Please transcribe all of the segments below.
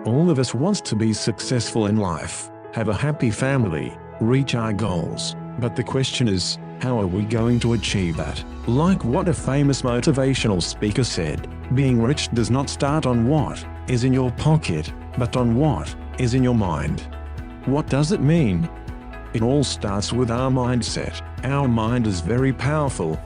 All of us wants to be successful in life, have a happy family, reach our goals. But the question is, how are we going to achieve that? Like what a famous motivational speaker said, being rich does not start on what is in your pocket, but on what is in your mind. What does it mean? It all starts with our mindset. Our mind is very powerful.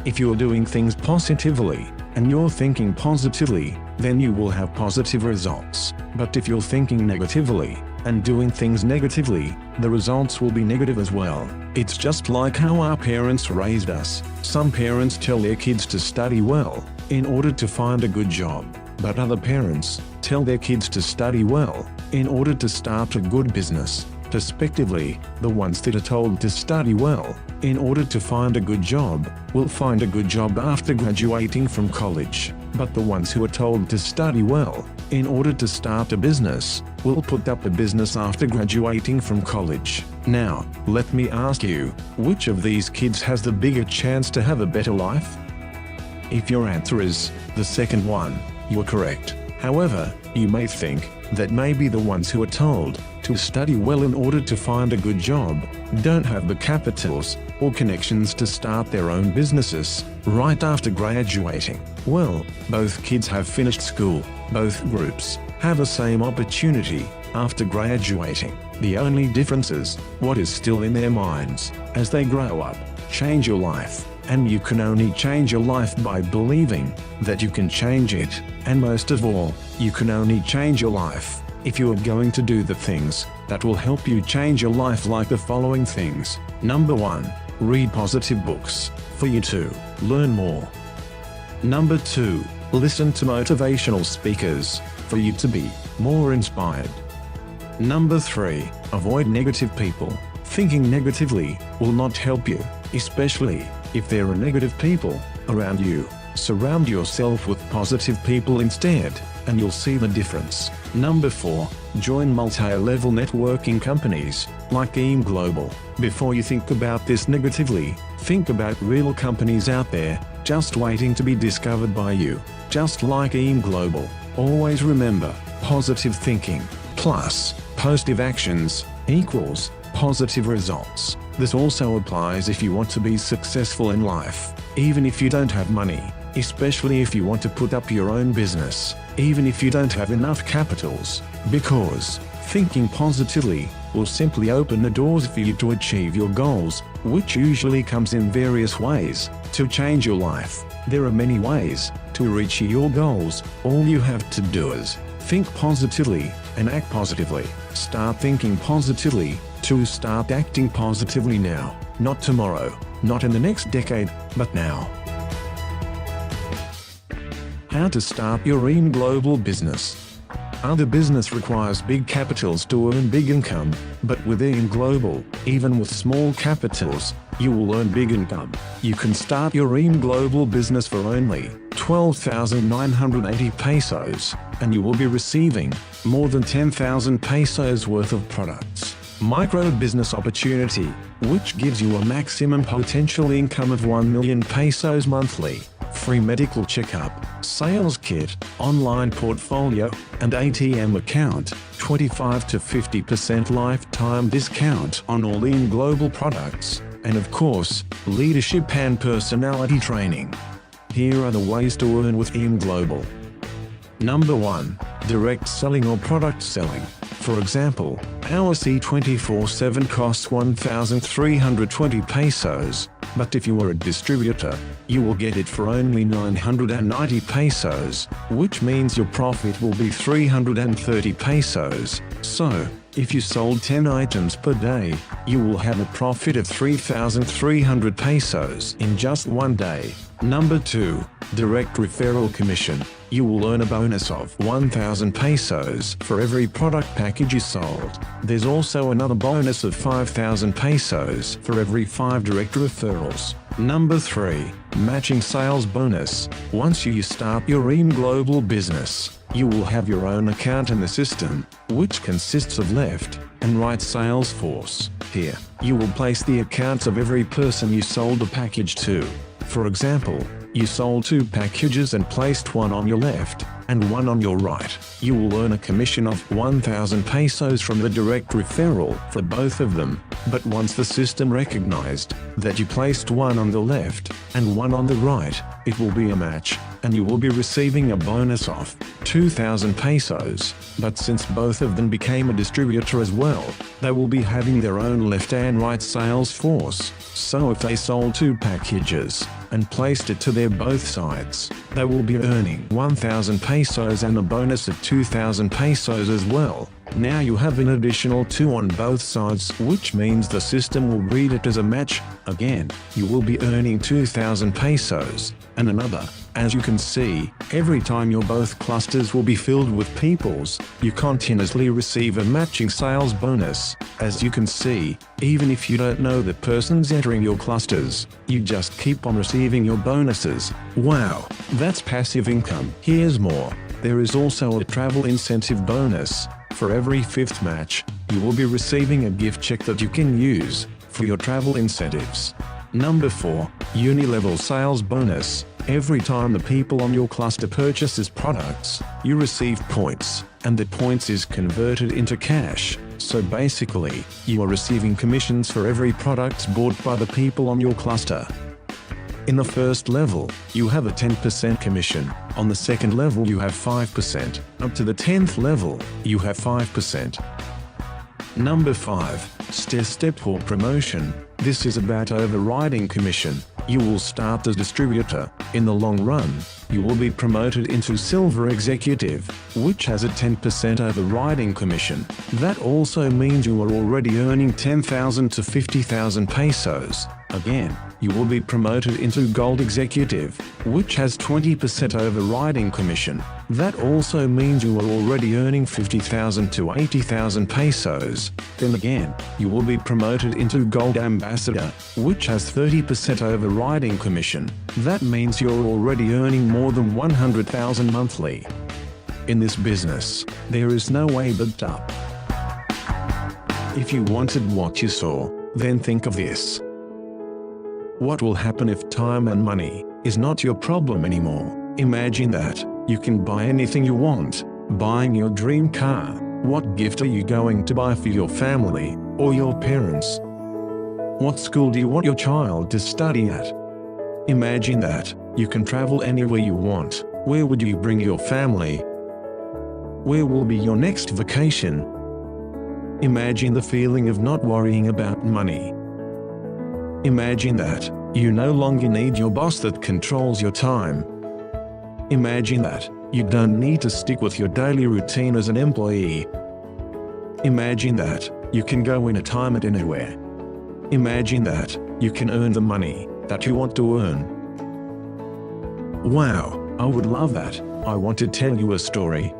If you're doing things positively, and you're thinking positively, then you will have positive results. But if you're thinking negatively, and doing things negatively, the results will be negative as well. It's just like how our parents raised us. Some parents tell their kids to study well, in order to find a good job. But other parents tell their kids to study well, in order to start a good business. Respectively, the ones that are told to study well, in order to find a good job, will find a good job after graduating from college. But the ones who are told to study well, in order to start a business, will put up a business after graduating from college. Now, let me ask you, which of these kids has the bigger chance to have a better life? If your answer is the second one, you are correct. However, you may think that maybe the ones who are told to study well in order to find a good job don't have the capitals or connections to start their own businesses right after graduating. Well, both kids have finished school. Both groups have the same opportunity after graduating. The only difference is what is still in their minds as they grow up. Change your life, and you can only change your life by believing that you can change it. And most of all, you can only change your life if you are going to do the things that will help you change your life, like the following things. Number 1. Read positive books for you to learn more. Number 2. Listen to motivational speakers for you to be more inspired. Number 3. Avoid negative people. Thinking negatively will not help you, especially if there are negative people around you. Surround yourself with positive people instead, and you'll see the difference. Number 4. Join multi-level networking companies like EAM Global. Before you think about this negatively, think about real companies out there just waiting to be discovered by you, just like EAM Global. Always remember, positive thinking plus positive actions equals positive results. This also applies if you want to be successful in life, even if you don't have money, especially if you want to put up your own business, even if you don't have enough capitals, because thinking positively will simply open the doors for you to achieve your goals, which usually comes in various ways. To change your life, there are many ways to reach your goals. All you have to do is think positively and act positively. Start thinking positively to start acting positively now, not tomorrow, not in the next decade, but now. How to start your EAM Global business. Other business requires big capitals to earn big income, but with EAM Global, even with small capitals, you will earn big income. You can start your EAM Global business for only 12,980 pesos, and you will be receiving more than 10,000 pesos worth of products. Micro business opportunity, which gives you a maximum potential income of 1 million pesos monthly. Free medical checkup, sales kit, online portfolio, and ATM account, 25 to 50% lifetime discount on all EAM Global products, and of course, leadership and personality training. Here are the ways to earn with EAM Global. Number 1. Direct selling or product selling. For example, our C24/7 costs 1,320 pesos, but if you are a distributor, you will get it for only 990 pesos, which means your profit will be 330 pesos. So, if you sold 10 items per day, you will have a profit of 3,300 pesos in just one day. Number 2. Direct referral commission. You will earn a bonus of 1,000 pesos for every product package you sold. There's also another bonus of 5,000 pesos for every 5 direct referrals. Number 3. Matching sales bonus. Once you start your EAM Global business, you will have your own account in the system, which consists of left and right sales force. Here, you will place the accounts of every person you sold a package to. For example, you sold 2 packages and placed one on your left and one on your right. You will earn a commission of 1,000 pesos from the direct referral for both of them. But once the system recognized that you placed one on the left and one on the right, it will be a match, and you will be receiving a bonus of 2,000 pesos. But since both of them became a distributor as well, they will be having their own left and right sales force. So if they sold 2 packages and placed it to their both sides, they will be earning 1,000 pesos and a bonus of 2,000 pesos as well. Now you have an additional 2 on both sides, which means the system will read it as a match. Again, you will be earning 2,000 pesos and another. As you can see, every time your both clusters will be filled with peoples, you continuously receive a matching sales bonus. As you can see, even if you don't know the persons entering your clusters, you just keep on receiving your bonuses. Wow, that's passive income. Here's more. There is also a travel incentive bonus. For every 5th match, you will be receiving a gift check that you can use for your travel incentives. Number 4, Uni-level sales bonus. Every time the people on your cluster purchases products, you receive points, and the points is converted into cash. So basically, you are receiving commissions for every product bought by the people on your cluster. In the first level, you have a 10% commission. On the second level you have 5%. Up to the 10th level, you have 5%. Number 5, step or promotion. This is about overriding commission. You will start as distributor. In the long run, you will be promoted into silver executive, which has a 10% overriding commission. That also means you are already earning 10,000 to 50,000 pesos. Again, you will be promoted into gold executive, which has 20% overriding commission. That also means you are already earning 50,000 to 80,000 pesos. Then again, you will be promoted into gold ambassador, which has 30% overriding commission. That means you're already earning more than 100,000 monthly. In this business, there is no way but up. If you wanted what you saw, then think of this. What will happen if time and money is not your problem anymore? Imagine that you can buy anything you want, buying your dream car. What gift are you going to buy for your family or your parents? What school do you want your child to study at? Imagine that you can travel anywhere you want. Where would you bring your family? Where will be your next vacation? Imagine the feeling of not worrying about money. Imagine that you no longer need your boss that controls your time. Imagine that you don't need to stick with your daily routine as an employee. Imagine that you can go anytime and anywhere. Imagine that you can earn the money that you want to earn. Wow, I would love that. I want to tell you a story.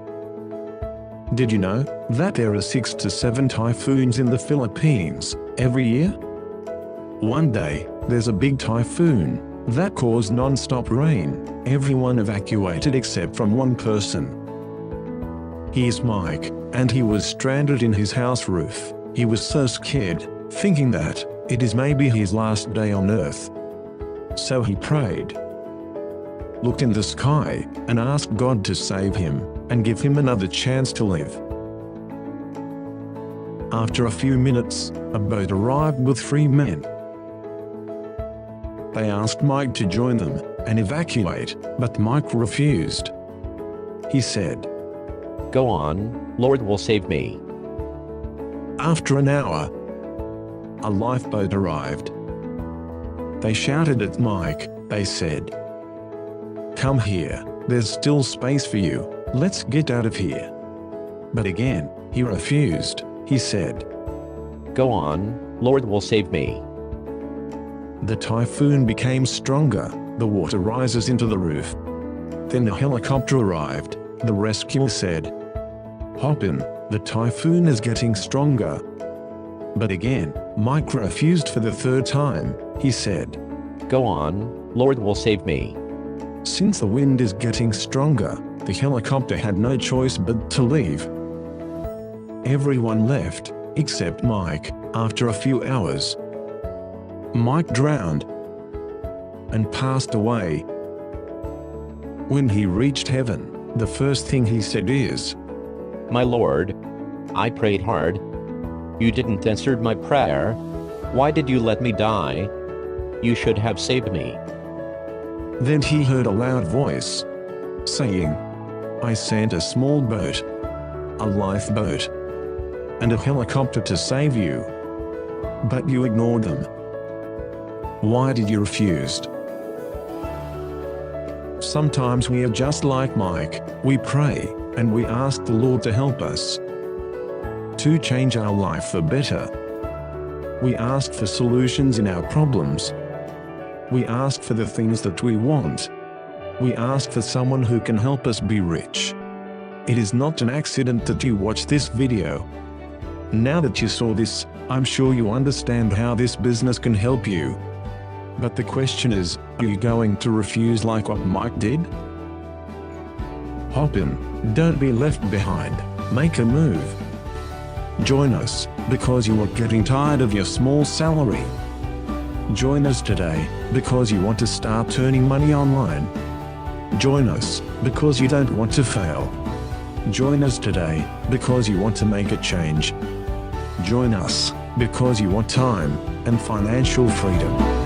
Did you know that there are 6 to 7 typhoons in the Philippines every year? One day, there's a big typhoon that caused non-stop rain. Everyone evacuated except from one person. He's Mike, and he was stranded in his house roof. He was so scared, thinking that it is maybe his last day on earth. So he prayed, looked in the sky, and asked God to save him and give him another chance to live. After a few minutes, a boat arrived with 3 men. They asked Mike to join them and evacuate, but Mike refused. He said, "Go on, Lord will save me." After an hour, a lifeboat arrived. They shouted at Mike. They said, "Come here, there's still space for you, let's get out of here." But again, he refused. He said, "Go on, Lord will save me." The typhoon became stronger, the water rises into the roof. Then a helicopter arrived. The rescuer said, "Hop in, the typhoon is getting stronger." But again, Mike refused for the 3rd time. He said, "Go on, Lord will save me." Since the wind is getting stronger, the helicopter had no choice but to leave. Everyone left, except Mike. After a few hours, Mike drowned and passed away. When he reached heaven, The first thing he said is, My Lord, I prayed hard. You didn't answer my prayer. Why did you let me die? You should have saved me. Then he heard a loud voice saying, I sent a small boat, a lifeboat, and a helicopter to save you. But you ignored them. Why did you refuse? Sometimes we are just like Mike. We pray, and we ask the Lord to help us to change our life for better. We ask for solutions in our problems. We ask for the things that we want. We ask for someone who can help us be rich. It is not an accident that you watched this video. Now that you saw this, I'm sure you understand how this business can help you. But the question is, are you going to refuse like what Mike did? Hop in, don't be left behind, make a move. Join us, because you are getting tired of your small salary. Join us today, because you want to start earning money online. Join us, because you don't want to fail. Join us today, because you want to make a change. Join us, because you want time and financial freedom.